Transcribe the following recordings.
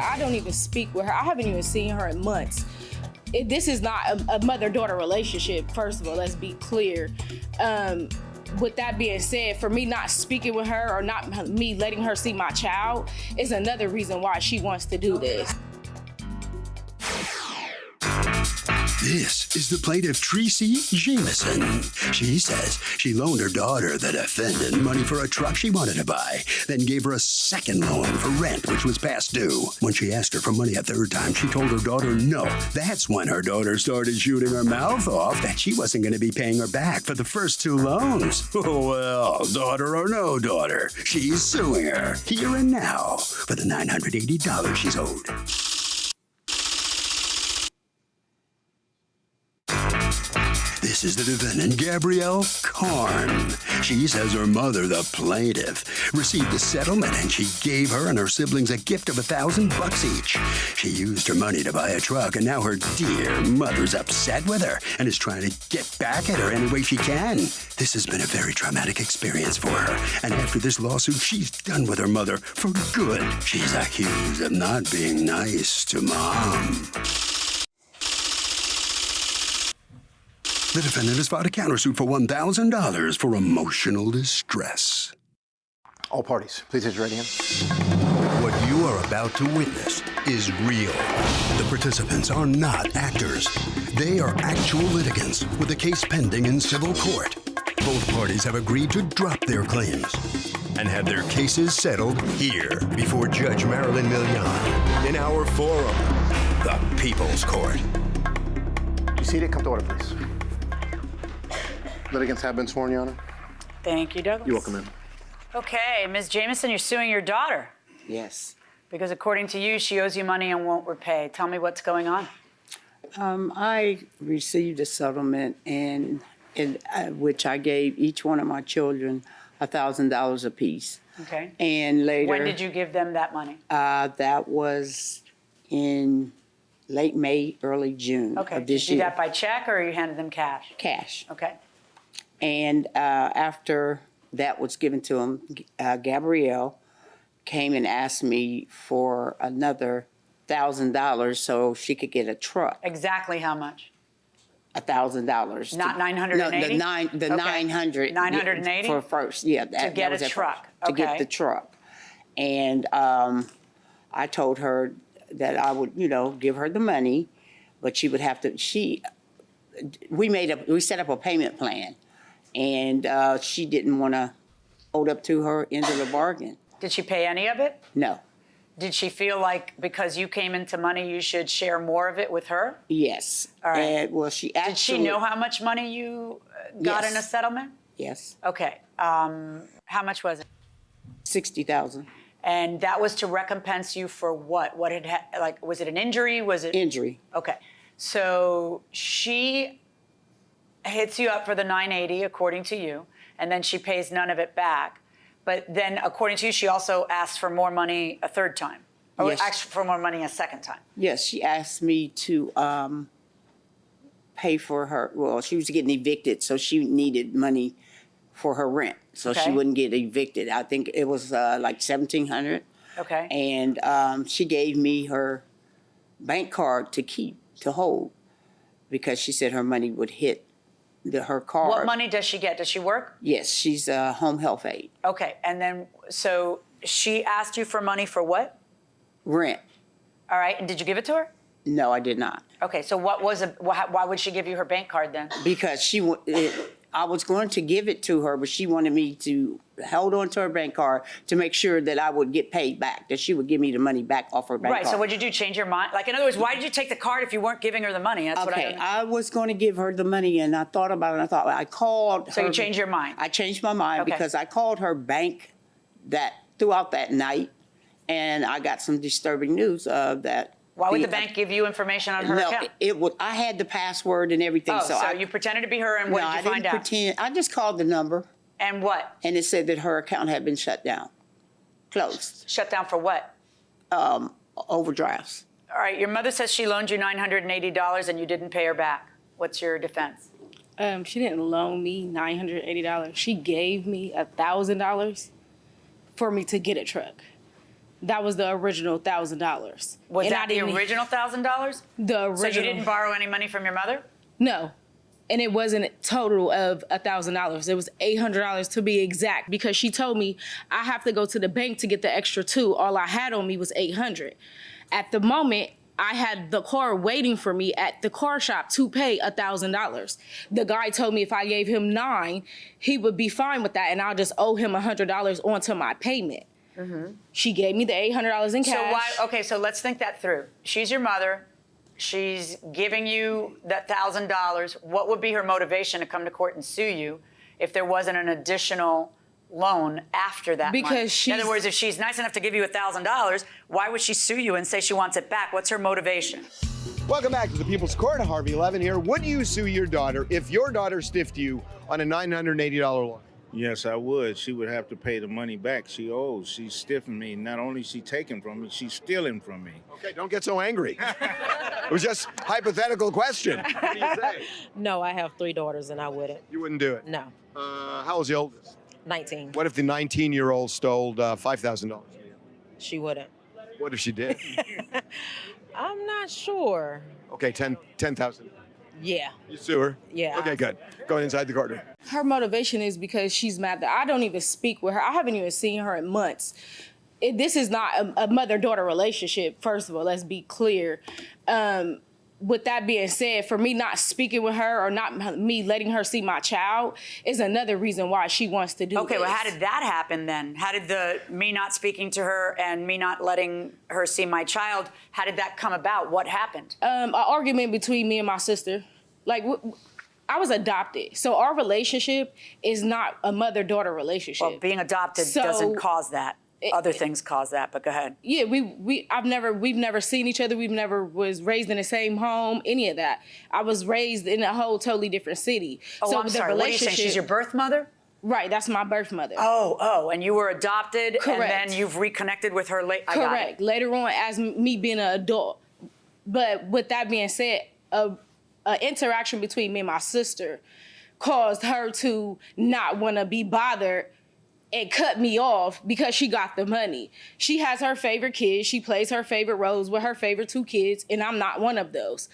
I don't even speak with her. I haven't even seen her in months. This is not a mother-daughter relationship, first of all, let's be clear. With that being said, for me not speaking with her or not me letting her see my child is another reason why she wants to do this. This is the plaintiff, Tracy Jameson. She says she loaned her daughter, the defendant, money for a truck she wanted to buy, then gave her a second loan for rent, which was past due. When she asked her for money a third time, she told her daughter no. That's when her daughter started shooting her mouth off that she wasn't going to be paying her back for the first two loans. Well, daughter or no daughter, she's suing her here and now for the $980 she's owed. This is the defendant, Gabrielle Karn. She says her mother, the plaintiff, received a settlement and she gave her and her siblings a gift of $1,000 each. She used her money to buy a truck and now her dear mother's upset with her and is trying to get back at her any way she can. This has been a very traumatic experience for her, and after this lawsuit, she's done with her mother for good. She's accused of not being nice to Mom. The defendant has filed a countersuit for $1,000 for emotional distress. All parties, please raise your right hand. What you are about to witness is real. The participants are not actors. They are actual litigants with a case pending in civil court. Both parties have agreed to drop their claims and have their cases settled here before Judge Marilyn Millian in our forum, the People's Court. You see it? Come to order, please. Litigants have been sworn, Your Honor. Thank you, Douglas. You're welcome, ma'am. Okay, Ms. Jameson, you're suing your daughter Yes. because according to you, she owes you money and won't repay. Tell me what's going on. I received a settlement which I gave each one of my children $1,000 apiece. Okay. And later. When did you give them that money? That was in late May, early June Okay. of this Did you do year. that by check or you handed them cash? Cash. Okay. And after that was given to him, Gabrielle came and asked me for another $1,000 so she could get a truck. Exactly how much? $1,000. Not 980? No, the 900. 980? For first, yeah. To get a truck. To get Okay. the truck. And I told her that I would, give her the money, but she would have to, we set up a payment plan. And she didn't want to hold up to her end of the bargain. Did she pay any of it? No. Did she feel like because you came into money, you should share more of it with her? Yes. All right. And, well, she actually. Did she know how much money you got in a settlement? Yes. Okay. How much was it? $60,000. And that was to recompense you for what? What had was it an injury? Was it Injury. Okay. So she hits you up for the 980 according to you, and then she pays none of it back. But then according to you, she also asked for more money a third time. Or Yes. asked for more money a second time. Yes, she asked me to pay for her. Well, she was getting evicted, so she needed money for her rent, so she Okay. wouldn't get evicted. I think it was like $1,700. Okay. And she gave me her bank card to hold, because she said her money would hit her card. What money does she get? Does she work? Yes, she's a home health aide. Okay. And then, so she asked you for money for what? Rent. All right. And did you give it to her? No, I did not. Okay. So why would she give you her bank card then? Because I was going to give it to her, but she wanted me to hold on to her bank card to make sure that I would get paid back, that she would give me the money back off her bank Right. card. So what'd you do? Change your mind? Like, in other words, why did you take the card if you weren't giving her the money? That's what I Okay, don't I was going to give her the money, and I thought about it, and I called her. So you changed your mind? I changed my mind Okay. because I called her bank throughout that night, and I got some disturbing news that. Why would the bank give you information on her account? I had the password and everything. Oh, so you pretended to be her, and what did you find out? I didn't pretend. I just called the number, And what? and it said that her account had been shut down, closed, Shut down for what? overdrafts. All right, your mother says she loaned you $980 and you didn't pay her back. What's your defense? She didn't loan me $980. She gave me $1,000 for me to get a truck. That was the original $1,000. Was And that the original $1,000? The original. So you didn't borrow any money from your mother? No. And it wasn't a total of $1,000. It was $800 to be exact, because she told me I have to go to the bank to get the extra $2. All I had on me was $800. At the moment, I had the car waiting for me at the car shop to pay $1,000. The guy told me if I gave him $9, he would be fine with that, and I'll just owe him $100 onto my payment. Mm-hmm. She gave me the $800 in cash. So why? Okay, so let's think that through. She's your mother. She's giving you that $1,000. What would be her motivation to come to court and sue you if there wasn't an additional loan after that money? Because in other words, if she's nice enough to give you $1,000, why would she sue you and say she wants it back? What's her motivation? Welcome back to the People's Court. Harvey Levin here. Would you sue your daughter if your daughter stiffed you on a $980 loan? Yes, I would. She would have to pay the money back she owes. She's stiffing me. Not only is she taking from me, she's stealing from me. Okay, don't get so angry. It was just a hypothetical question. What do you say? No, I have 3 daughters and I wouldn't. You wouldn't do it? No. How old's the oldest? 19. What if the 19-year-old stole $5,000? She wouldn't. What if she did? I'm not sure. Okay, 10,000. Yeah. You sue her? Yeah. Okay, good. Going inside the courtroom. Her motivation is because she's mad that I don't even speak with her. I haven't even seen her in months. This is not a mother-daughter relationship, first of all, let's be clear. With that being said, for me not speaking with her or not me letting her see my child is another reason why she wants to do this. Okay, well, how did that happen then? How did me not speaking to her and me not letting her see my child, how did that come about? What happened? An argument between me and my sister. Like, I was adopted, so our relationship is not a mother-daughter relationship. Well, being adopted doesn't cause that. Other things cause that, but go ahead. Yeah, we've never seen each other. We've never was raised in the same home, any of that. I was raised in a whole totally different city. Oh, I'm sorry. What are you saying? She's your birth mother? Right, that's my birth mother. And you were adopted. Correct. And then you've reconnected with her later. Correct. Later on, as me being an adult. But with that being said, a interaction between me and my sister caused her to not want to be bothered and cut me off because she got the money. She has her favorite kids. She plays her favorite roles with her favorite 2 kids, and I'm not one of those.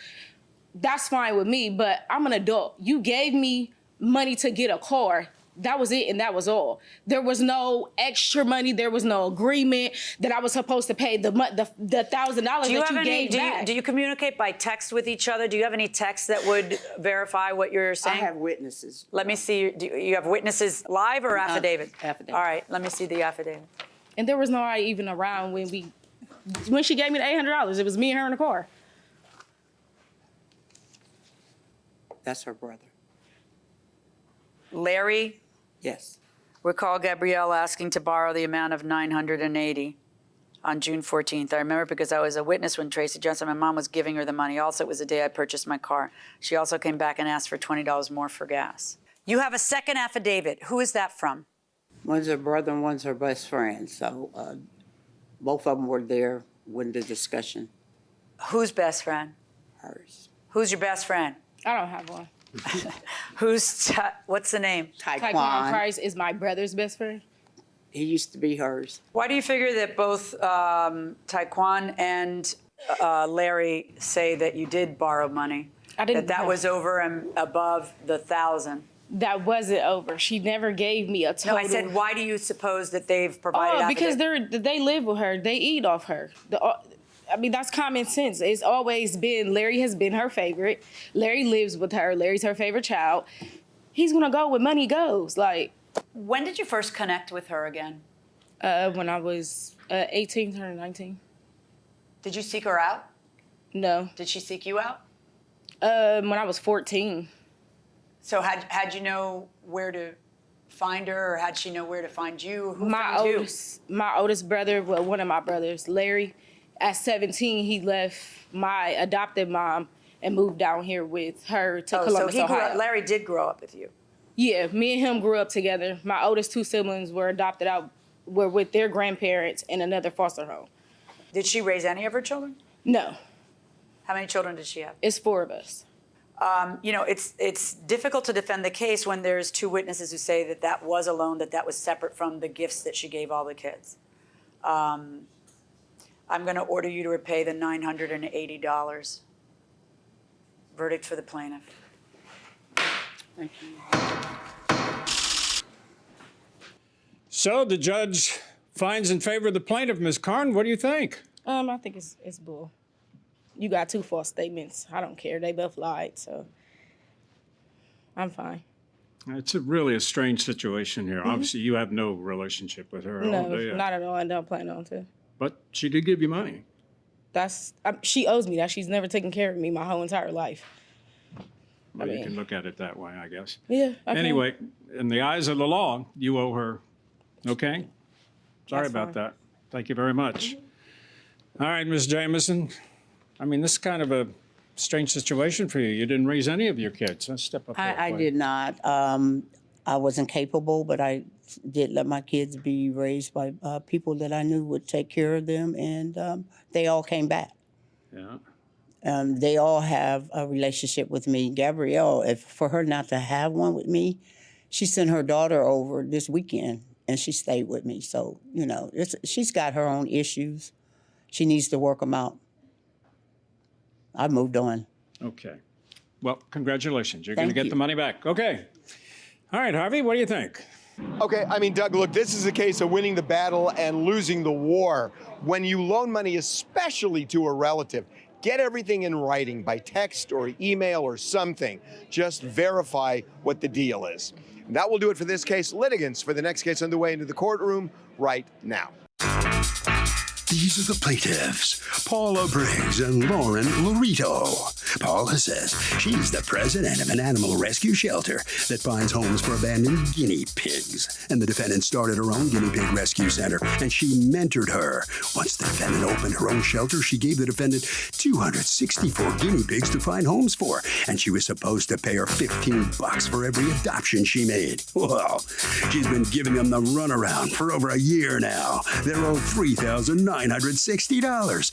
That's fine with me, but I'm an adult. You gave me money to get a car. That was it, and that was all. There was no extra money. There was no agreement that I was supposed to pay the $1,000 that you gave back. Do you communicate by text with each other? Do you have any texts that would verify what you're saying? I have witnesses. Let me see. Do you have witnesses live or affidavit? Affidavit. All right, let me see the affidavit. And there was nobody even around when she gave me the $800. It was me and her in the car. That's her brother. Larry? Yes. Recall Gabrielle asking to borrow the amount of $980 on June 14th. I remember because I was a witness when Tracy Johnson, my mom, was giving her the money. Also, it was the day I purchased my car. She also came back and asked for $20 more for gas. You have a second affidavit. Who is that from? One's her brother and one's her best friend. So both of them were there when the discussion. Whose best friend? Hers. Who's your best friend? I don't have one. What's the name? Taekwon Price is my brother's best friend. He used to be hers. Why do you figure that both Taekwon and Larry say that you did borrow money? I didn't. That was over and above the $1,000. That wasn't over. She never gave me a total. No, I said, why do you suppose that they've provided? Oh, because they live with her. They eat off her. That's common sense. It's always been, Larry has been her favorite. Larry lives with her. Larry's her favorite child. He's gonna go where money goes. Like, when did you first connect with her again? When I was 18, turning 19. Did you seek her out? No. Did she seek you out? When I was 14. So had you know where to find her, or had she know where to find you? Who My oldest brother, well, one of my brothers, Larry, at 17, he left my adopted mom and moved down here with her to Columbus, Ohio. Larry did grow up with you. Yeah, me and him grew up together. My oldest 2 siblings were adopted out, were with their grandparents in another foster home. Did she raise any of her children? No. How many children did she have? It's 4 of us. It's difficult to defend the case when there's 2 witnesses who say that was a loan, that was separate from the gifts that she gave all the kids. I'm going to order you to repay the $980. Verdict for the plaintiff. Thank you. So the judge finds in favor of the plaintiff. Ms. Karn, what do you think? I think it's bull. You got 2 false statements. I don't care. They both lied, so I'm fine. It's really a strange situation here. Obviously, you have no relationship with her. No, not at all. I don't plan on to. But she did give you money. She owes me that. She's never taken care of me my whole entire life. Well, you can look at it that way, I guess. Yeah. Anyway, in the eyes of the law, you owe her. Okay? Sorry That's about fine. that. Thank you very much. All right, Ms. Jamison. I mean, this is kind of a strange situation for you. You didn't raise any of your kids. Let's step up there. I did not. I wasn't capable, but I did let my kids be raised by people that I knew would take care of them, and they all came back. Yeah. They all have a relationship with me. Gabrielle, for her not to have one with me, she sent her daughter over this weekend, and she stayed with me. So, she's got her own issues. She needs to work them out. I moved on. Okay. Well, congratulations. You're going to Thank get you. the money back. Okay. All right, Harvey, what do you think? Okay, I mean, Doug, look, this is a case of winning the battle and losing the war. When you loan money, especially to a relative, get everything in writing by text or email or something. Just verify what the deal is. And that will do it for this case. Litigants for the next case underway into the courtroom right now. These are the plaintiffs, Paula Briggs and Lauren Lorito. Paula says she's the president of an animal rescue shelter that finds homes for abandoned guinea pigs. And the defendant started her own guinea pig rescue center, and she mentored her. Once the defendant opened her own shelter, she gave the defendant 264 guinea pigs to find homes for, and she was supposed to pay her $15 for every adoption she made. Well, she's been giving them the runaround for over a year now. They're owed $3,960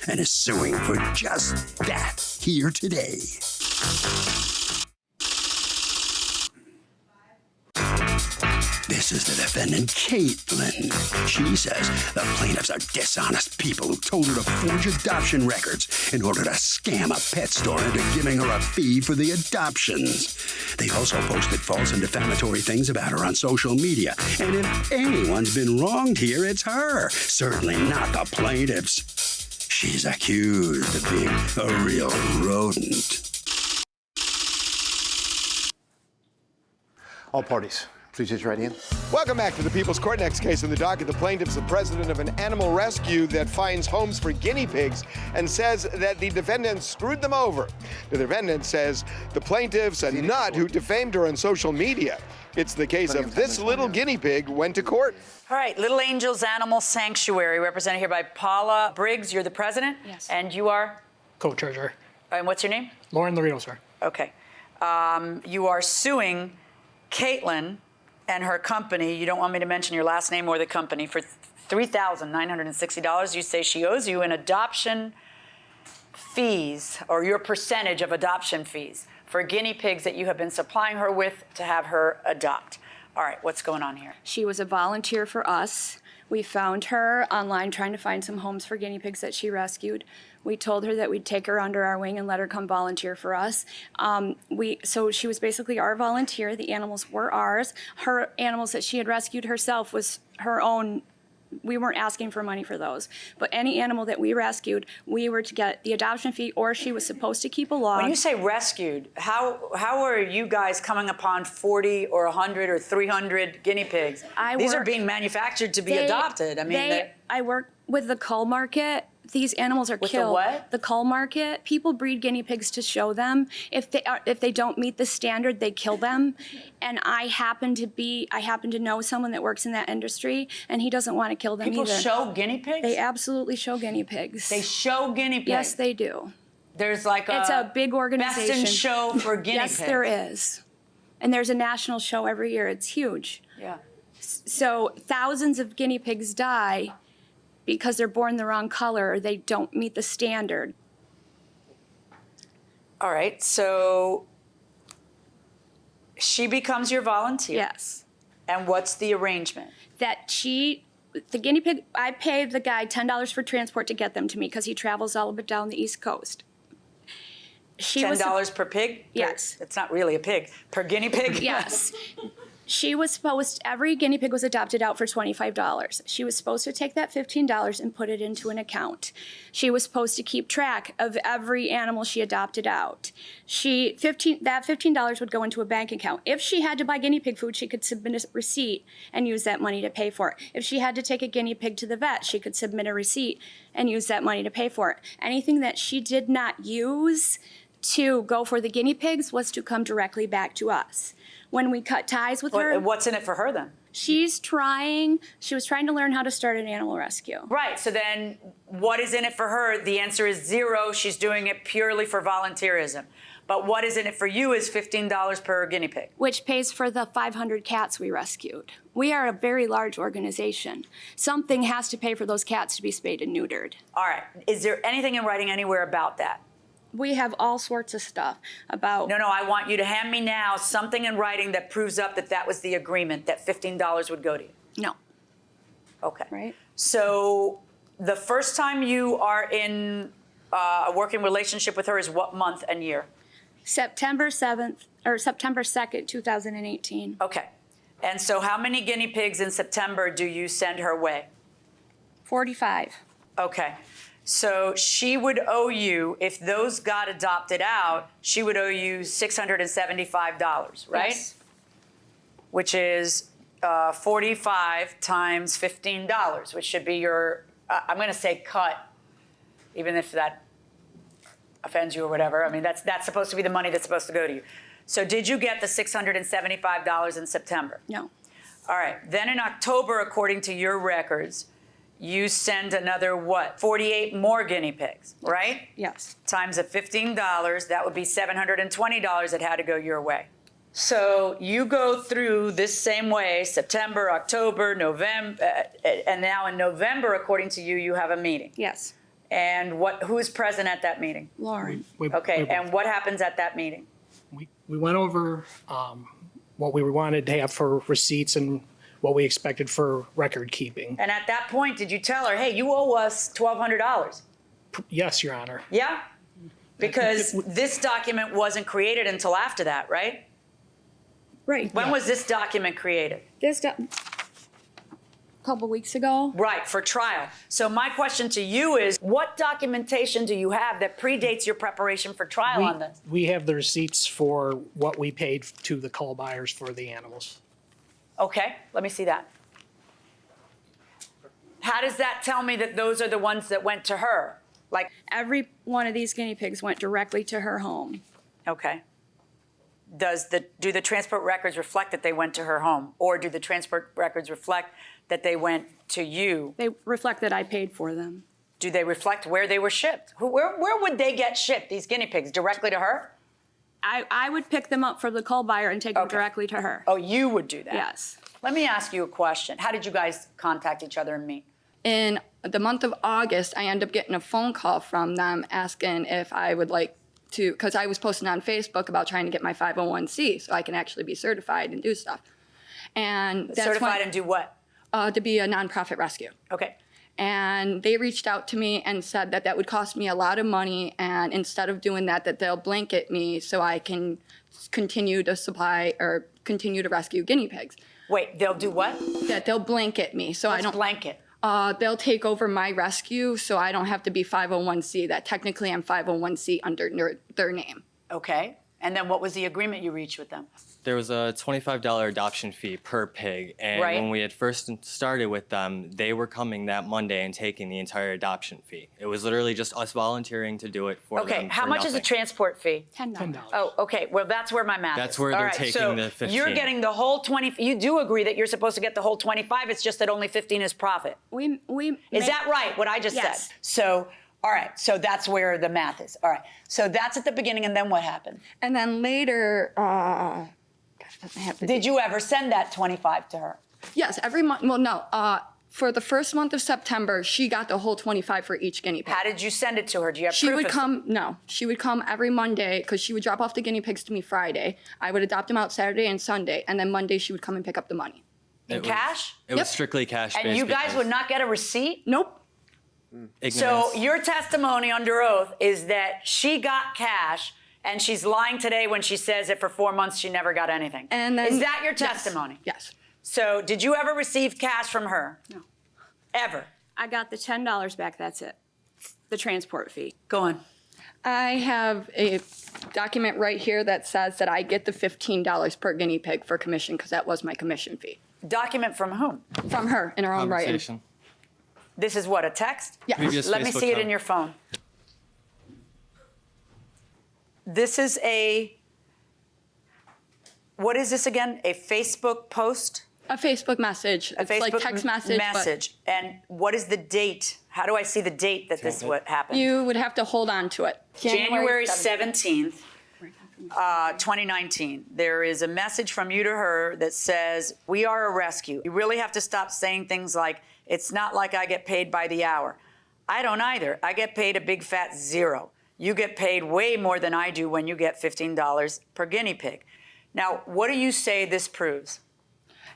and is suing for just that here today. This is the defendant, Caitlin. She says the plaintiffs are dishonest people who told her to forge adoption records in order to scam a pet store into giving her a fee for the adoptions. They also posted false and defamatory things about her on social media. And if anyone's been wronged here, it's her. Certainly not the plaintiffs. She's accused of being a real rodent. All parties, please raise your right hand. Welcome back to the People's Court. Next case in the docket, the plaintiff's the president of an animal rescue that finds homes for guinea pigs and says that the defendant screwed them over. The defendant says the plaintiff's a nut who defamed her on social media. It's the case of this little guinea pig went to court. All right, Little Angels Animal Sanctuary, represented here by Paula Briggs. You're the president? Yes. And you are? Co-treasurer. And what's your name? Lauren Lorito, sir. Okay. You are suing Caitlin and her company. You don't want me to mention your last name or the company for $3,960. You say she owes you an adoption fees, or your percentage of adoption fees, for guinea pigs that you have been supplying her with to have her adopt. All right, what's going on here? She was a volunteer for us. We found her online trying to find some homes for guinea pigs that she rescued. We told her that we'd take her under our wing and let her come volunteer for us. So she was basically our volunteer. The animals were ours. Her animals that she had rescued herself was her own. We weren't asking for money for those. But any animal that we rescued, we were to get the adoption fee, or she was supposed to keep a log. When you say rescued, how are you guys coming upon 40 or 100 or 300 guinea pigs? These are being manufactured to be adopted. I mean, I work with the cull market. These animals are with killed. The what? The cull market. People breed guinea pigs to show them. If they don't meet the standard, they kill them. And I happen to know someone that works in that industry, and he doesn't want to kill them People either. show guinea pigs? They absolutely show guinea pigs. They show guinea pigs? Yes, they do. There's like It's a big organization. Best in show for guinea pigs. Yes, there is. And there's a national show every year. It's huge. Yeah. So thousands of guinea pigs die because they're born the wrong color or they don't meet the standard. All right, so she becomes your volunteer. Yes. And what's the arrangement? That she the guinea pig, I paid the guy $10 for transport to get them to me because he travels all up down the East Coast. $10 per pig? Yes. It's not really a pig. Per guinea pig? Yes. She was supposed, every guinea pig was adopted out for $25. She was supposed to take that $15 and put it into an account. She was supposed to keep track of every animal she adopted out. That $15 would go into a bank account. If she had to buy guinea pig food, she could submit a receipt and use that money to pay for it. If she had to take a guinea pig to the vet, she could submit a receipt and use that money to pay for it. Anything that she did not use to go for the guinea pigs was to come directly back to us. When we cut ties with her. What's in it for her then? She was trying to learn how to start an animal rescue. Right, so then what is in it for her? The answer is zero. She's doing it purely for volunteerism. But what is in it for you is $15 per guinea pig. Which pays for the 500 cats we rescued. We are a very large organization. Something has to pay for those cats to be spayed and neutered. All right, is there anything in writing anywhere about that? We have all sorts of stuff about. No, I want you to hand me now something in writing that proves up that that was the agreement, that $15 would go to you. No. Okay. Right. So the first time you are in a working relationship with her is what month and year? September 7th, or September 2nd, 2018. Okay. And so how many guinea pigs in September do you send her way? 45. Okay. So she would owe you, if those got adopted out, she would owe you $675, right? Yes. Which is 45 times $15, which should be your, I'm going to say cut, even if that offends you or whatever. I mean, that's supposed to be the money that's supposed to go to you. So did you get the $675 in September? No. All right. Then in October, according to your records, you send another, what, 48 more guinea pigs, right? Yes. Times a $15, that would be $720 that had to go your way. So you go through this same way, September, October, November, and now in November, according to you, you have a meeting. Yes. And who's present at that meeting? Lauren. Okay, and what happens at that meeting? We went over what we wanted to have for receipts and what we expected for record keeping. And at that point, did you tell her, hey, you owe us $1,200? Yes, Your Honor. Yeah? Because this document wasn't created until after that, right? Right. When was this document created? A couple weeks ago. Right, for trial. So my question to you is, what documentation do you have that predates your preparation for trial on this? We have the receipts for what we paid to the cull buyers for the animals. Okay, let me see that. How does that tell me that those are the ones that went to her? Like, every one of these guinea pigs went directly to her home. okay. Do the transport records reflect that they went to her home? Or do the transport records reflect that they went to you? They reflect that I paid for them. Do they reflect where they were shipped? Where would they get shipped, these guinea pigs? Directly to her? I would pick them up from the cull buyer and take them directly to her. Oh, you would do that? Yes. Let me ask you a question. How did you guys contact each other and meet? In the month of August, I ended up getting a phone call from them asking if I would like to, because I was posting on Facebook about trying to get my 501c so I can actually be certified and do stuff. And that's certified and do what? To be a nonprofit rescue. Okay. And they reached out to me and said that that would cost me a lot of money, and instead of doing that, that they'll blanket me so I can continue to supply or continue to rescue guinea pigs. Wait, they'll do what? That they'll blanket me so I don't blanket. They'll take over my rescue so I don't have to be 501c. That technically I'm 501c under their name. Okay. And then what was the agreement you reached with them? There was a $25 adoption fee per pig, and when we had first started with them, they were coming that Monday and taking the entire adoption fee. It was literally just us volunteering to do it for them. Okay, how for much nothing. is the transport fee? $10. Oh, okay. Well, that's where my math That's is. where they're All right, taking so the 15. You're getting the whole 20. You do agree that you're supposed to get the whole 25. It's just that only 15 is profit. Is that right? What I just Yes. said. So. All right, so that's where the math is. All right, so that's at the beginning, and then what happened? And then later, Did you ever send that 25 to her? Yes, every month. Well, no. For the first month of September, she got the whole 25 for each guinea pig. How did you send it to her? Do you have She proof would of- come. No, she would come every Monday because she would drop off the guinea pigs to me Friday. I would adopt them out Saturday and Sunday, and then Monday she would come and pick up the money. In cash? It was strictly cash. And you guys would not get a receipt? Nope. So your testimony under oath is that she got cash and she's lying today when she says that for 4 months she never got anything. And then, is that your testimony? Yes. So did you ever receive cash from her? No. Ever? I got the $10 back, that's it. The transport fee. Go on. I have a document right here that says that I get the $15 per guinea pig for commission because that was my commission fee. Document from whom? From her in her own writing. Conversation. This is what, a text? Yes. Previous Let me Facebook see it in comment. your phone. This is what is this again? A Facebook post? A Facebook message. It's like text message. Message. And what is the date? How do I see the date that this what happened? You would have to hold on to it. January 17th, 2019. There is a message from you to her that says, "We are a rescue. You really have to stop saying things like, it's not like I get paid by the hour. I don't either. I get paid a big fat zero. You get paid way more than I do when you get $15 per guinea pig." Now, what do you say this proves?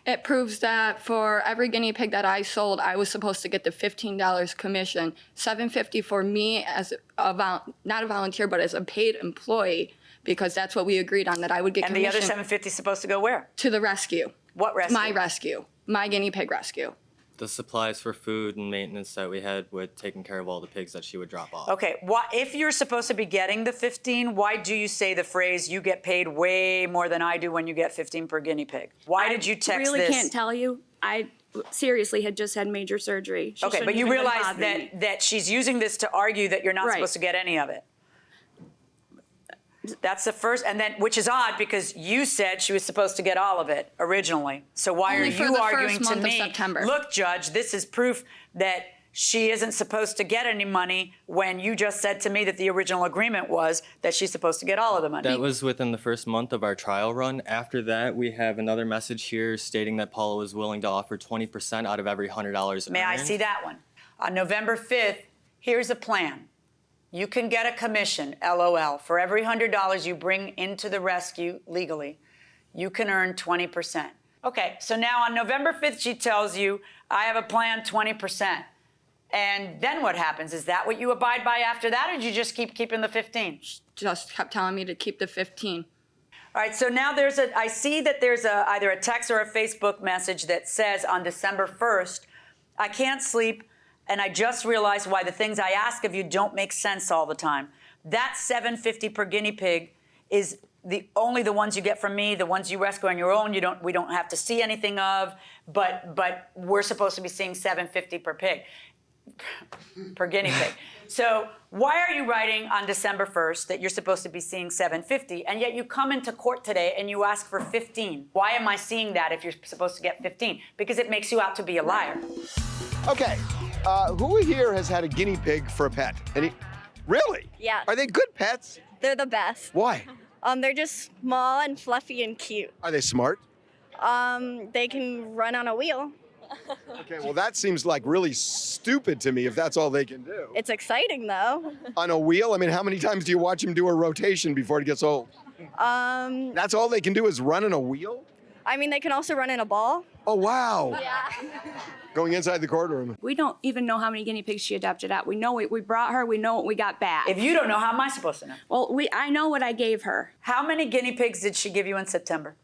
It proves that for every guinea pig that I sold, I was supposed to get the $15 commission, $7.50 for me as not a volunteer, but as a paid employee, because that's what we agreed on, that I would get commission. And the other $7.50 is supposed to go where? To the rescue. What rescue? My rescue. My guinea pig rescue. The supplies for food and maintenance that we had with taking care of all the pigs that she would drop off. Okay, if you're supposed to be getting the 15, why do you say the phrase, "You get paid way more than I do when you get 15 per guinea pig"? Why did you text I really this? can't tell you. I seriously had just had major surgery. She Okay, shouldn't but you even been realize bothering me. that she's using this to argue that you're not Right. supposed to get any of it. That's the first, and then, which is odd because you said she was supposed to get all of it originally. So why Only are for you the arguing first to month of me, September. "Look, Judge, this is proof that she isn't supposed to get any money," when you just said to me that the original agreement was that she's supposed to get all of the money? That was within the first month of our trial run. After that, we have another message here stating that Paula was willing to offer 20% out of every $100 May I earned. see that one? On November 5th, here's a plan. You can get a commission, LOL, for every $100 you bring into the rescue legally. You can earn 20%. Okay, so now on November 5th, she tells you, "I have a plan, 20%. And then what happens? Is that what you abide by after that, or do you just keeping the 15? Just kept telling me to keep the 15. All right, so now I see that there's either a text or a Facebook message that says on December 1st, "I can't sleep, and I just realized why the things I ask of you don't make sense all the time. That $7.50 per guinea pig is only the ones you get from me, the ones you rescue on your own. We don't have to see anything of, but we're supposed to be seeing $7.50 per pig, per guinea pig. So why are you writing on December 1st that you're supposed to be seeing $7.50, and yet you come into court today and you ask for 15? Why am I seeing that if you're supposed to get 15? Because it makes you out to be a liar. Okay, who here has had a guinea pig for a pet? Really? Yeah. Are they good pets? They're the best. Why? They're just small and fluffy and cute. Are they smart? They can run on a wheel. Okay, well that seems like really stupid to me if that's all they can do. It's exciting though. On a wheel? I mean, how many times do you watch them do a rotation before it gets old? That's all they can do is run in a wheel? I mean, they can also run in a ball. Oh, wow. Yeah. Going inside the courtroom. We don't even know how many guinea pigs she adopted out. We know we brought her. We know what we got back. If you don't know, how am I supposed to know? Well, I know what I gave her. How many guinea pigs did she give you in September?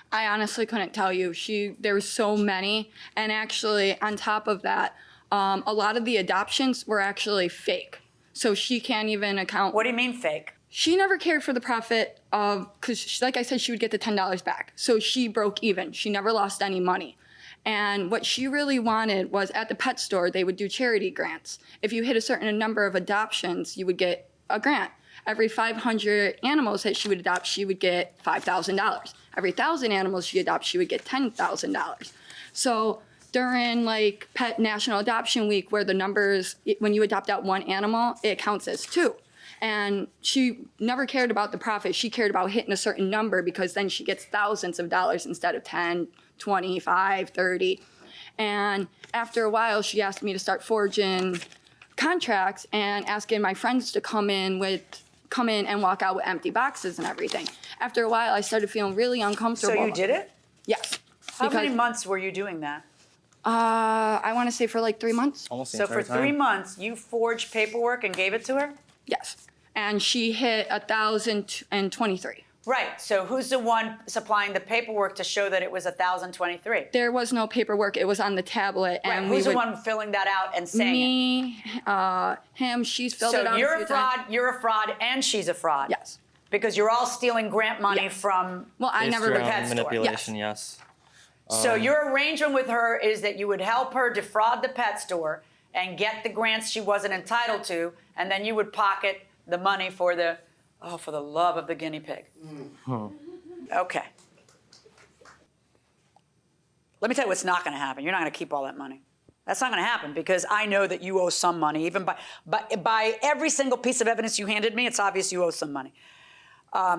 I honestly couldn't tell you. There were so many. And actually, on top of that, a lot of the adoptions were actually fake. So she can't even account. What do you mean fake? She never cared for the profit of, because like I said, she would get the $10 back. So she broke even. She never lost any money. And what she really wanted was at the pet store, they would do charity grants. If you hit a certain number of adoptions, you would get a grant. Every 500 animals that she would adopt, she would get $5,000. Every 1,000 animals she adopts, she would get $10,000. So during like Pet National Adoption Week, where the numbers, when you adopt out one animal, it counts as two. And she never cared about the profit. She cared about hitting a certain number because then she gets thousands of dollars instead of 10, 25, 30. And after a while, she asked me to start forging contracts and asking my friends to come in and walk out with empty boxes and everything. After a while, I started feeling really uncomfortable. So you did it? Yes. How many months were you doing that? I want to say for like 3 months. Almost the So for entire 3 time. months, you forged paperwork and gave it to her? Yes. And she hit 1,023. Right. So who's the one supplying the paperwork to show that it was 1,023? There was no paperwork. It was on the tablet. Right. And Who's we the would, one filling that out and saying me, him, she's filled it out. So you're a few a fraud, times. you're a fraud, and she's a fraud? Yes. Because you're all stealing grant money from Well, I never the would pet store. Manipulation, yes. So your arrangement with her is that you would help her defraud the pet store and get the grants she wasn't entitled to, and then you would pocket the money for the love of the guinea pig. Okay. Let me tell you what's not going to happen. You're not going to keep all that money. That's not going to happen because I know that you owe some money. Even by every single piece of evidence you handed me, it's obvious you owe some money.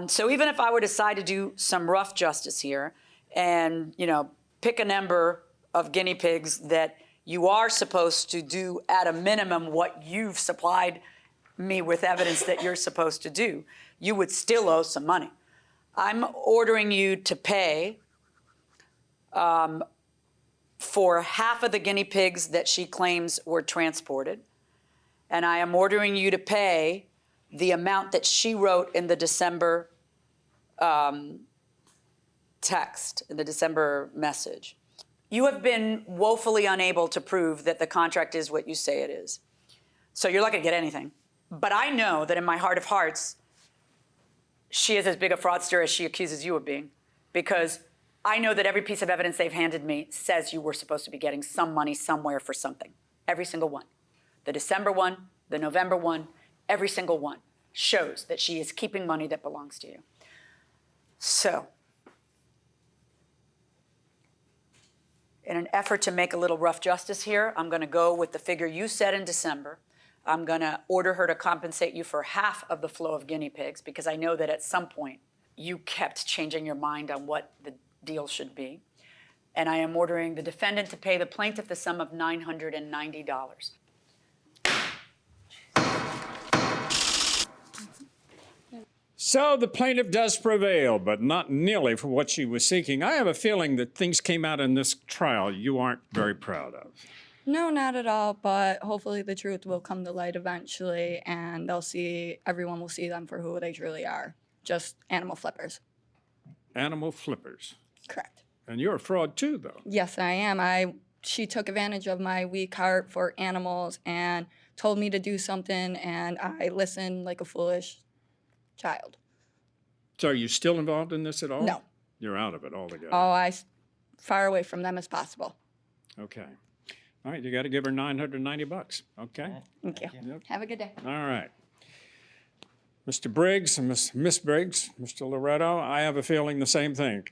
So even if I were to decide to do some rough justice here and, pick a number of guinea pigs that you are supposed to do at a minimum what you've supplied me with evidence that you're supposed to do, you would still owe some money. I'm ordering you to pay for half of the guinea pigs that she claims were transported, and I am ordering you to pay the amount that she wrote in the December text, in the December message. You have been woefully unable to prove that the contract is what you say it is. So you're not going to get anything. But I know that in my heart of hearts, she is as big a fraudster as she accuses you of being, because I know that every piece of evidence they've handed me says you were supposed to be getting some money somewhere for something. Every single one. The December one, the November one, every single one shows that she is keeping money that belongs to you. So, in an effort to make a little rough justice here, I'm going to go with the figure you said in December. I'm going to order her to compensate you for half of the flow of guinea pigs, because I know that at some point you kept changing your mind on what the deal should be. And I am ordering the defendant to pay the plaintiff the sum of $990. So the plaintiff does prevail, but not nearly for what she was seeking. I have a feeling that things came out in this trial you aren't very proud of. No, not at all, but hopefully the truth will come to light eventually, and everyone will see them for who they truly are, just animal flippers. Animal flippers. Correct. And you're a fraud too, though. Yes, I am. She took advantage of my weak heart for animals and told me to do something, and I listened like a foolish child. So are you still involved in this at all? No. You're out of it altogether. Oh, far away from them as possible. Okay. All right, you got to give her $990. Okay. Thank you. Yep. Have a good day. All right. Mr. Briggs and Miss Briggs, Mr. Loretto, I have a feeling the same thing.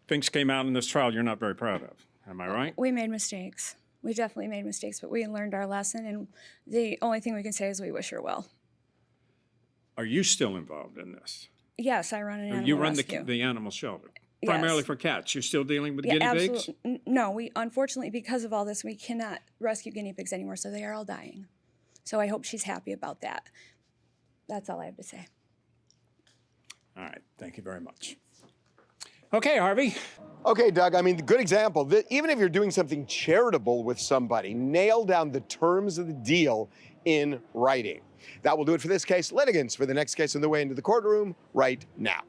Things came out in this trial you're not very proud of. Am I right? We made mistakes. We definitely made mistakes, but we learned our lesson, and the only thing we can say is we wish her well. Are you still involved in this? Yes, I run an animal You run rescue. the animal shelter, Yes. primarily for cats. You're still dealing with guinea pigs? Absolutely. No, we unfortunately, because of all this, we cannot rescue guinea pigs anymore, so they are all dying. So I hope she's happy about that. That's all I have to say. All right, thank you very much. Okay, Harvey. Okay, Doug, I mean, good example. Even if you're doing something charitable with somebody, nail down the terms of the deal in writing. That will do it for this case. Litigants for the next case on the way into the courtroom right now.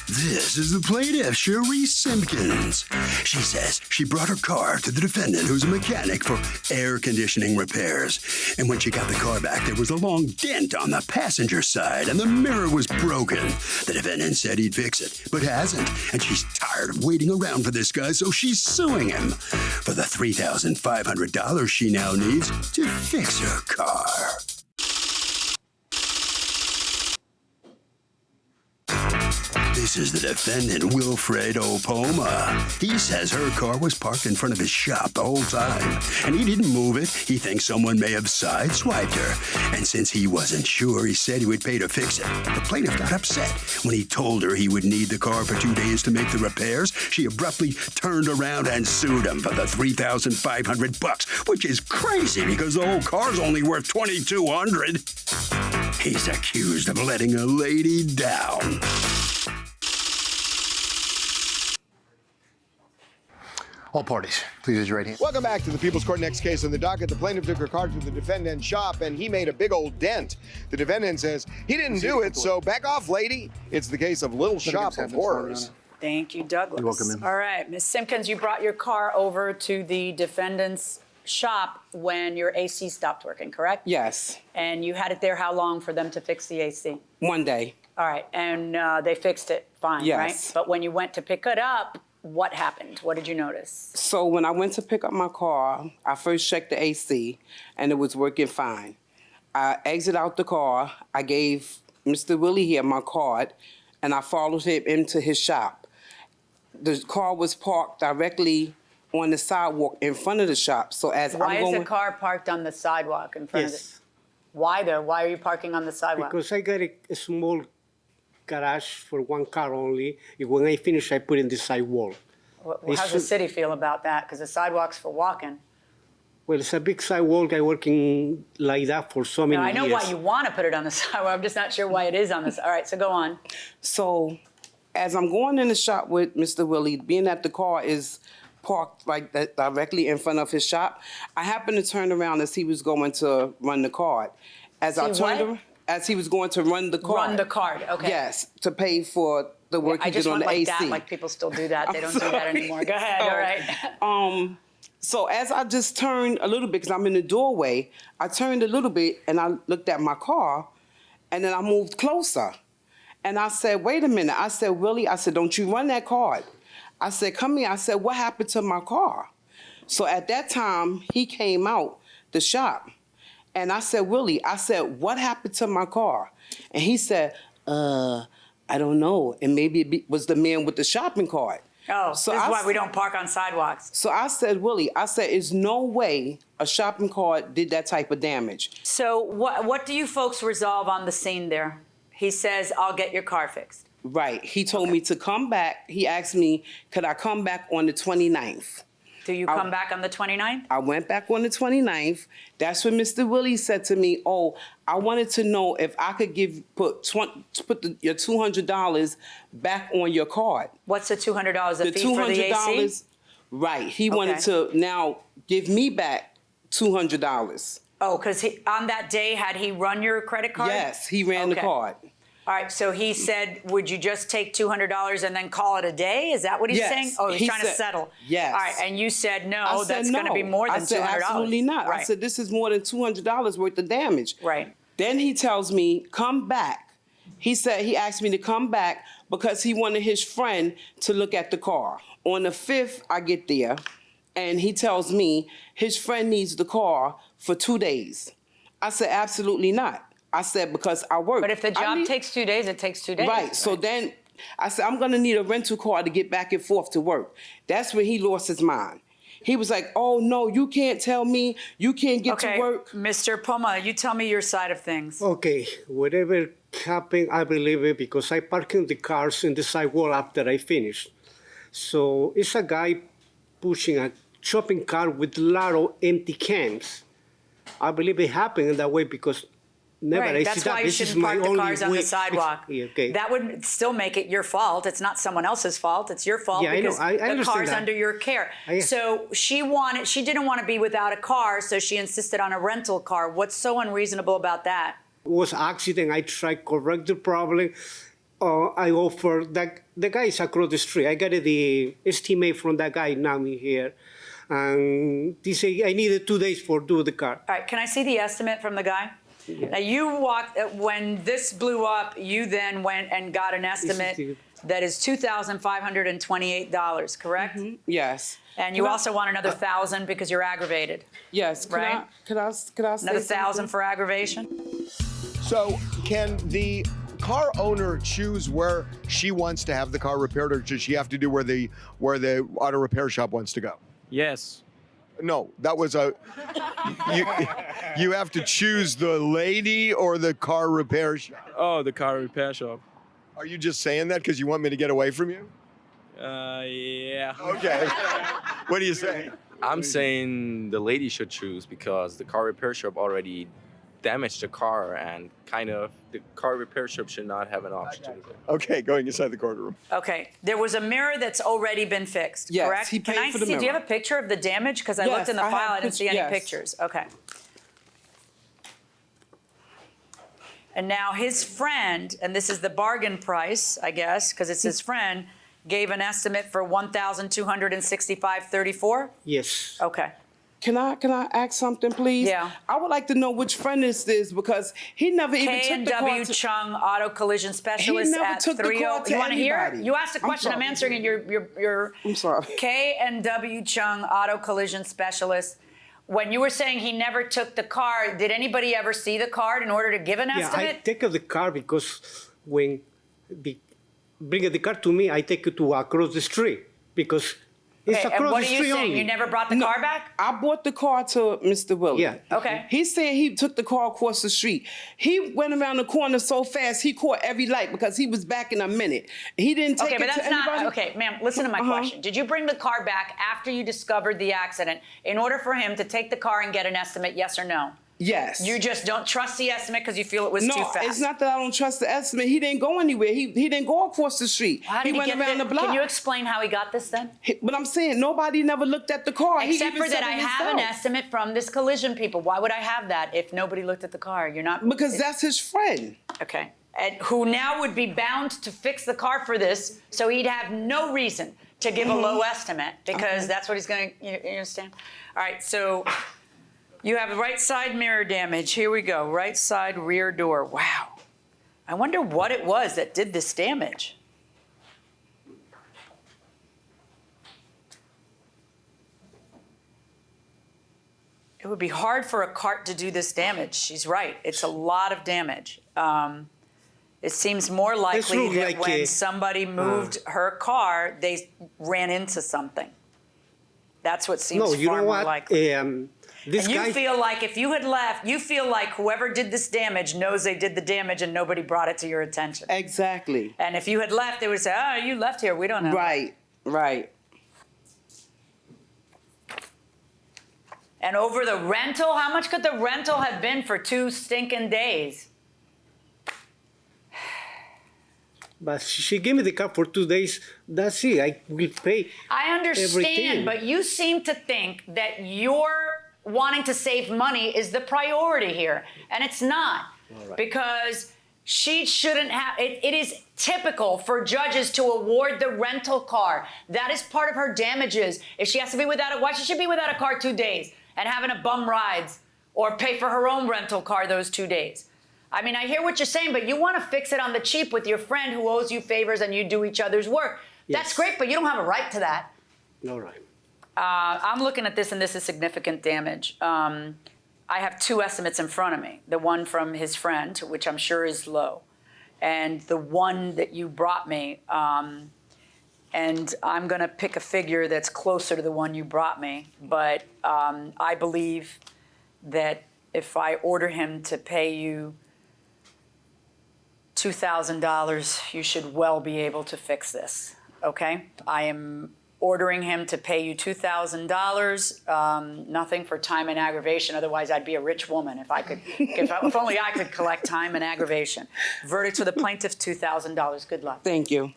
This is the plaintiff, Cherie Simpkins. She says she brought her car to the defendant, who's a mechanic, for air conditioning repairs. And when she got the car back, there was a long dent on the passenger side, and the mirror was broken. The defendant said he'd fix it, but hasn't. And she's tired of waiting around for this guy, so she's suing him for the $3,500 she now needs to fix her car. This is the defendant, Wilfred Opoma. He says her car was parked in front of his shop the whole time, and he didn't move it. He thinks someone may have sideswiped her. And since he wasn't sure, he said he would pay to fix it. The plaintiff got upset when he told her he would need the car for 2 days to make the repairs. She abruptly turned around and sued him for the $3,500, which is crazy because the whole car's only worth $2,200. He's accused of letting a lady down. All parties, please raise your right hand. Welcome back to the People's Court. Next case on the docket. The plaintiff took her car to the defendant's shop and he made a big old dent. The defendant says he didn't do it, so back off, lady. It's the case of Little Shop of Horrors. Thank you, Douglas. You're welcome, ma'am. All right, Ms. Simpkins, you brought your car over to the defendant's shop when your AC stopped working, correct? Yes, And you had it there how long for them to fix the AC? one day. All right, and they fixed it fine, Yes. right? But when you went to pick it up, what happened? What did you notice? So when I went to pick up my car, I first checked the AC and it was working fine. I exited out the car. I gave Mr. Willie here my card and I followed him into his shop. The car was parked directly on the sidewalk in front of the shop. So as Why I'm is going, the car parked on the sidewalk in front of it? Why though? Why are you parking on the sidewalk? Because I got a small garage for one car only. When I finish, I put in the sidewall. How's the city feel about that? Because the sidewalk's for walking. Well, it's a big sidewalk. I'm working like that for so many Now, I years. know why you want to put it on the sidewalk. I'm just not sure why it is on this. All right, so go on. So as I'm going in the shop with Mr. Willie, being that the car is parked like that directly in front of his shop, I happened to turn around as he was going to run the card. As I See turned what? around, as he was going to run the card. Run the card, okay. Yes, to pay for the work I he just did on went the like AC. that, like people still do that. They I'm don't do that sorry. anymore. Go ahead, all right. So as I just turned a little bit, because I'm in the doorway, I turned a little bit and I looked at my car and then I moved closer. And I said, wait a minute. I said, Willie, I said, don't you run that card. I said, come here. I said, what happened to my car? So at that time, he came out the shop. And I said, Willie, I said, what happened to my car? And he said, I don't know. And maybe it was the man with the shopping cart. Oh, so this is why we don't park on sidewalks. So I said, Willie, I said, there's no way a shopping cart did that type of damage. So what do you folks resolve on the scene there? He says, I'll get your car fixed. Right. He told me to come back. He asked me, could I come back on the 29th? Do you come back on the 29th? I went back on the 29th. That's when Mr. Willie said to me, oh, I wanted to know if I could put your $200 back on your card. What's the $200? The fee for the AC? Right. He wanted to now give me back $200. Oh, because on that day, had he run your credit card? Yes, he ran the card. All right, so he said, would you just take $200 and then call it a day? Is that what he's Yes. saying? Oh, he's He trying to said- settle. Yes. All right, and you said, no, I said that's going to be no. more than I said, $200. absolutely not. Right. I said, this is more than $200 worth of damage. Right. Then he tells me, come back. He said he asked me to come back because he wanted his friend to look at the car. On the 5th, I get there, and he tells me his friend needs the car for 2 days. I said, absolutely not. I said, because I work. But if the job takes 2 days, it takes 2 days. Right. So then I said, I'm going to need a rental car to get back and forth to work. That's when he lost his mind. He was like, oh, no, you can't tell me. You can't get to work. Mr. Poma, you tell me your side of things. Okay, whatever happened, I believe it because I parked the cars in the sidewalk after I finished. So it's a guy pushing a shopping cart with a lot of empty cans. I believe it happened in that way because never I That's see that. why you This is shouldn't my park the only cars on way. the sidewalk. Yeah, okay. That would still make it your fault. It's not someone else's fault. It's your fault Yeah, I know. because I the understand car's that. under your care. So she didn't want to be without a car, so she insisted on a rental car. What's so unreasonable about that? It was accident. I tried correct the problem. I offered that the guy is across the street. I got the estimate from that guy now here, and he said I needed 2 days for do the car. All right, can I see the estimate from the guy? Now you walked when this blew up. You then went and got an estimate that is $2,528, correct? Yes. And you also want another $1,000 because you're aggravated. Yes. Right? Could I say Another $1,000 something? for aggravation. So can the car owner choose where she wants to have the car repaired, or does she have to do where the auto repair shop wants to go? Yes. No, that was you have to choose the lady or the car repair shop. Oh, the car repair shop. Are you just saying that because you want me to get away from you? Yeah. Okay. What do you say? I'm saying the lady should choose because the car repair shop already damaged the car, and kind of the car repair shop should not have an option to do that. Okay, going inside the courtroom. Okay, there was a mirror that's already been fixed, Yes, correct? he paid Can I for the see, do you mirror. have a picture of the damage? Because I Yes, looked in the I have file, I didn't see any yes. pictures. Okay. And now his friend, and this is the bargain price, I guess, because it's his friend, gave an estimate for $1,265.34? Yes. Okay. Can I ask something, please? Yeah. I would like to know which friend this is because he never even took the car K&W to... Chung Auto Collision Specialist never at took the 30. call to You want to hear? anybody. You asked a I'm question. I'm sorry. answering it. You're I'm sorry. K&W Chung Auto Collision Specialist. When you were saying he never took the car, did anybody ever see the card in order to give an Yeah, I estimate? take the car because when bring the car to me, I take it to across the street because it's Okay, and across what the are you street saying? only. You never brought the car back? I bought the car to Mr. Willie. Yeah. Okay. He's saying he took the car across the street. He went around the corner so fast he caught every light because he was back in a minute. He didn't take Okay, but it that's to not anybody. okay, ma'am. Listen to my question. Did you bring the car back after you discovered the accident in order for him to take the car and get an estimate? Yes or no? Yes. You just don't trust the estimate because you feel it was No, too fast. it's not that I don't trust the estimate. He didn't go anywhere. He didn't go across the street. How did he went get around the block. Can you explain how he got this then? But I'm saying nobody never looked at the car. He Except even for that, said I it have an himself. estimate from this collision people. Why would I have that if nobody looked at the car? You're not Because that's his friend. okay. And who now would be bound to fix the car for this, so he'd have no reason to give a low estimate because that's what he's going to. You understand? All right. So you have right side mirror damage. Here we go. Right side rear door. Wow. I wonder what it was that did this damage. It would be hard for a cart to do this damage. She's right. It's a lot of damage. It seems more likely look that like when a- somebody moved her car, they ran into something. That's what seems No, you far know more what? likely. This And you guy, feel like if you had left, you feel like whoever did this damage knows they did the damage and nobody brought it to your attention. Exactly. And if you had left, they would say, oh, you left here. We don't know. Right. Right. And over the rental, how much could the rental have been for 2 stinking days? but she gave me the car for 2 days. That's it. I will pay. I understand, everything. but you seem to think that your wanting to save money is the priority here, and it's not. Because she shouldn't have, it is typical for judges to award the rental car. That is part of her damages. If she has to be without it, why should she be without a car 2 days and having a bum rides or pay for her own rental car those 2 days? I mean, I hear what you're saying, but you want to fix it on the cheap with your friend who owes you favors and you do each other's work. That's Yes. great, but you don't have a right to that. All right. I'm looking at this, and this is significant damage. I have 2 estimates in front of me. The one from his friend, which I'm sure is low, and the one that you brought me. And I'm going to pick a figure that's closer to the one you brought me. But I believe that if I order him to pay you $2,000, you should well be able to fix this, okay? I am ordering him to pay you $2,000, nothing for time and aggravation. Otherwise, I'd be a rich woman if I could, if only I could collect time and aggravation. Verdict for the plaintiff, $2,000. Good luck. Thank you.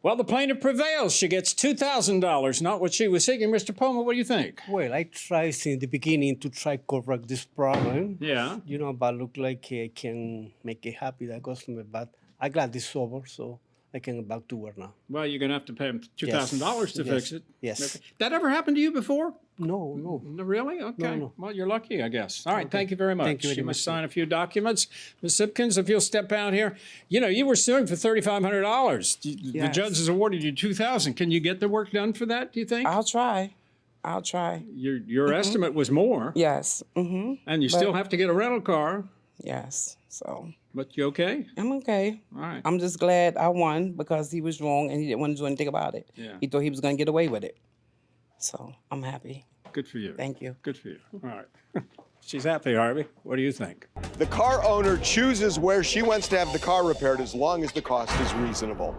Well, the plaintiff prevails. She gets $2,000, not what she was seeking. Mr. Poma, what do you think? Well, I tried in the beginning to try correct this problem. Yeah. You know, but look like I can make it happy the customer. But I glad this over, so I can get back to work now. Well, you're going to have to pay him $2,000 to fix it. Yes. Okay. That ever happened to you before? No. No, really? Okay. No. Well, you're lucky, I guess. All right. Thank you very much. Thank you very You must much. sign a few documents. Ms. Sipkins, if you'll step out here. You know, you were suing for $3,500. The Yes. judge has awarded you $2,000. Can you get the work done for that, do you think? I'll try. I'll try. Your estimate was more. Yes. Mm-hmm. And you still have to get a rental car. Yes. So But you okay? I'm okay. All right. I'm just glad I won because he was wrong and he didn't want to do anything about it. Yeah. He thought he was going to get away with it. So I'm happy. Good for you. Thank you. Good for you. All right. She's happy, Harvey. What do you think? The car owner chooses where she wants to have the car repaired as long as the cost is reasonable.